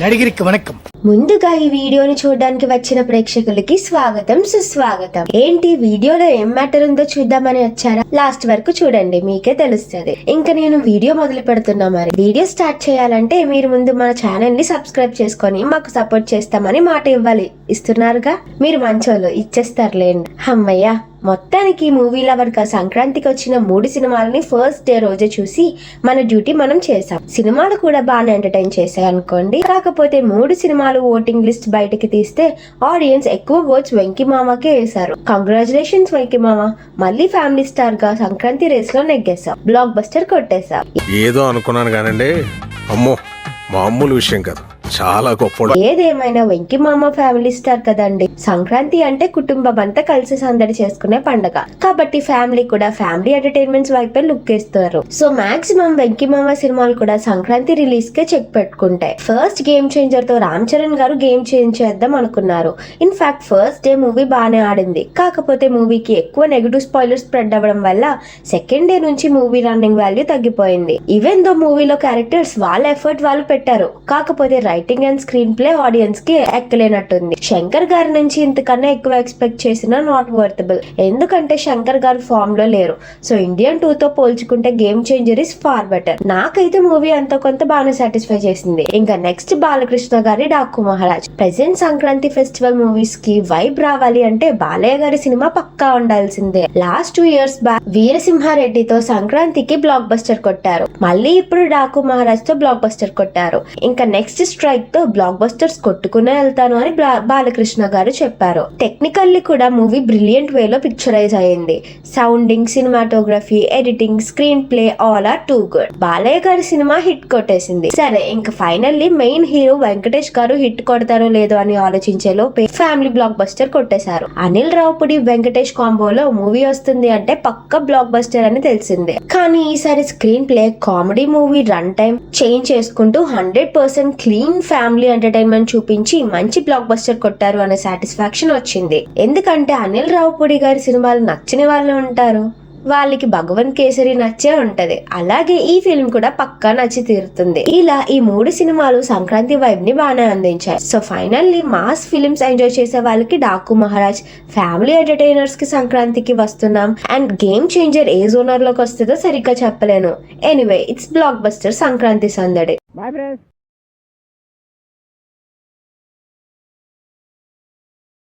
నడిగిరికి వణకం. ముందుగా ఈ వీడియోని చూడడానికి వచ్చిన ప్రేక్షకులకి స్వాగతం సుస్వాగతం. ఏంటి వీడియోలో ఏం మ్యాటర్ ఉందో చూద్దామని వచ్చారా? లాస్ట్ వరకు చూడండి, మీకే తెలుస్తుంది. ఇంకా నేను వీడియో మొదలు పెడుతున్నా. మరి వీడియో స్టార్ట్ చేయాలంటే మీరు ముందు మన ఛానల్ ని సబ్స్క్రైబ్ చేసుకొని మాకు సపోర్ట్ చేస్తామని మాట ఇవ్వాలి. ఇస్తున్నారుగా, మీరు మంచోళ్ళు, ఇచ్చేస్తారులేండి. అమ్మయ్యా, మొత్తానికి మూవీ లవర్ గా సంక్రాంతికి వచ్చిన 3 సినిమాలని ఫస్ట్ డే రోజే చూసి మన డ్యూటీ మనం చేసాం. సినిమాలు కూడా బాగా ఎంటర్టైన్ చేశాయి అనుకోండి. కాకపోతే 3 సినిమాలు ఓటింగ్ లిస్ట్ బయటకి తీస్తే ఆడియన్స్ ఎక్కువ ఓట్స్ వెంకీ మామకే వేశారు. కంగ్రాచులేషన్స్ వెంకీ మామ, మళ్ళీ ఫ్యామిలీ స్టార్ గా సంక్రాంతి రేస్ లో నెగ్గేశాం, బ్లాక్ బస్టర్ కొట్టేశాం. ఏదో అనుకున్నాను కానండి, అమ్మో మామూలు విషయం కాదు, చాలా గొప్ప. ఏదేమైనా వెంకీ మామ ఫ్యామిలీ స్టార్ కదండి. సంక్రాంతి అంటే కుటుంబం అంతా కలిసి సందడి చేసుకునే పండగ కాబట్టి ఫ్యామిలీ కూడా ఫ్యామిలీ ఎంటర్టైన్మెంట్స్ వైపే లుక్ వేస్తారు. సో మాక్సిమం వెంకీ మామ సినిమాలు కూడా సంక్రాంతి రిలీజ్ కే చెక్ పెట్టుకుంటాయి. ఫస్ట్ గేమ్ చేంజర్ తో రామ్ చరణ్ గారు గేమ్ చేంజ్ చేద్దాం అనుకున్నారు. ఇన్ఫాక్ట్ ఫస్ట్ డే మూవీ బానే ఆడింది. కాకపోతే మూవీకి ఎక్కువ నెగటివ్ స్పాయిలర్స్ స్ప్రెడ్ అవ్వడం వల్ల సెకండ్ డే నుంచి మూవీ రన్నింగ్ వాల్యూ తగ్గిపోయింది. ఈవెన్ దో మూవీలో క్యారెక్టర్స్ వాళ్ళ ఎఫర్ట్ వాళ్ళు పెట్టారు. కాకపోతే writing and screen play audience కి ఎక్కలేనట్టుంది. శంకర్ గారి నుంచి ఇంతకన్నా ఎక్కువ ఎక్స్పెక్ట్ చేసినా నాట్ వర్తబుల్. ఎందుకంటే శంకర్ గారు ఫామ్ లో లేరు. సో ఇండియన్ 2 తో పోల్చుకుంటే game changer is far better. నాకైతే మూవీ అంత కొంత బాగానే సాటిస్ఫై చేసింది. ఇంకా నెక్స్ట్ బాలకృష్ణ గారి Daaku Maharaaj. Present Sankranti festival movies కి వైబ్ రావాలి అంటే బాలయ్య గారి సినిమా పక్కా ఉండాల్సిందే. లాస్ట్ 2 years బ్యాక్ వీరసింహారెడ్డితో సంక్రాంతికి బ్లాక్ బస్టర్ కొట్టారు. మళ్ళీ ఇప్పుడు డాకు మహారాజ్ తో బ్లాక్ బస్టర్ కొట్టారు. ఇంకా నెక్స్ట్ స్ట్రైక్ తో బ్లాక్ బస్టర్స్ కొట్టుకునే వెళ్తాను అని బాలకృష్ణ గారు చెప్పారు. టెక్నికల్లీ కూడా మూవీ బ్రిలియంట్ వేలో పిక్చరైజ్ అయ్యింది. Sounding, cinematography, editing, screenplay all are too good. Balayya గారి సినిమా హిట్ కొట్టేసింది. సరే, ఇంకా ఫైనల్లీ మెయిన్ హీరో వెంకటేష్ గారు హిట్ కొడతారో లేదో అని ఆలోచించే లోపే ఫ్యామిలీ బ్లాక్ బస్టర్ కొట్టేశారు. అనిల్ రావుపుడి వెంకటేష్ కాంబోలో మూవీ వస్తుంది అంటే పక్క బ్లాక్ బస్టర్ అని తెలిసిందే. కానీ ఈసారి screen play, comedy, movie run time change చేసుకుంటూ 100% క్లీన్ ఫ్యామిలీ ఎంటర్టైన్మెంట్ చూపించి మంచి బ్లాక్ బస్టర్ కొట్టారు అనే సాటిస్ఫాక్షన్ వచ్చింది. ఎందుకంటే అనిల్ రావుపూడి గారి సినిమాలు నచ్చని వాళ్ళు ఉంటారు, వాళ్ళకి భగవంత్ కేసరి నచ్చే ఉంటది. అలాగే ఈ ఫిల్మ్ కూడా పక్కా నచ్చి తీరుతుంది. ఇలా ఈ 3 సినిమాలు సంక్రాంతి వైబ్ ని బాగానే అందించాయి. So finally mass films enjoy చేసే వాళ్ళకి డాకు మహారాజ్, ఫ్యామిలీ ఎంటర్టైనర్స్ కి సంక్రాంతికి వస్తున్నాం అండ్ గేమ్ చేంజర్ ఏ జోనర్ లోకి వస్తుందో సరిగ్గా చెప్పలేను. Anyway, it's blockbuster Sankranti సందడి. Bye friends.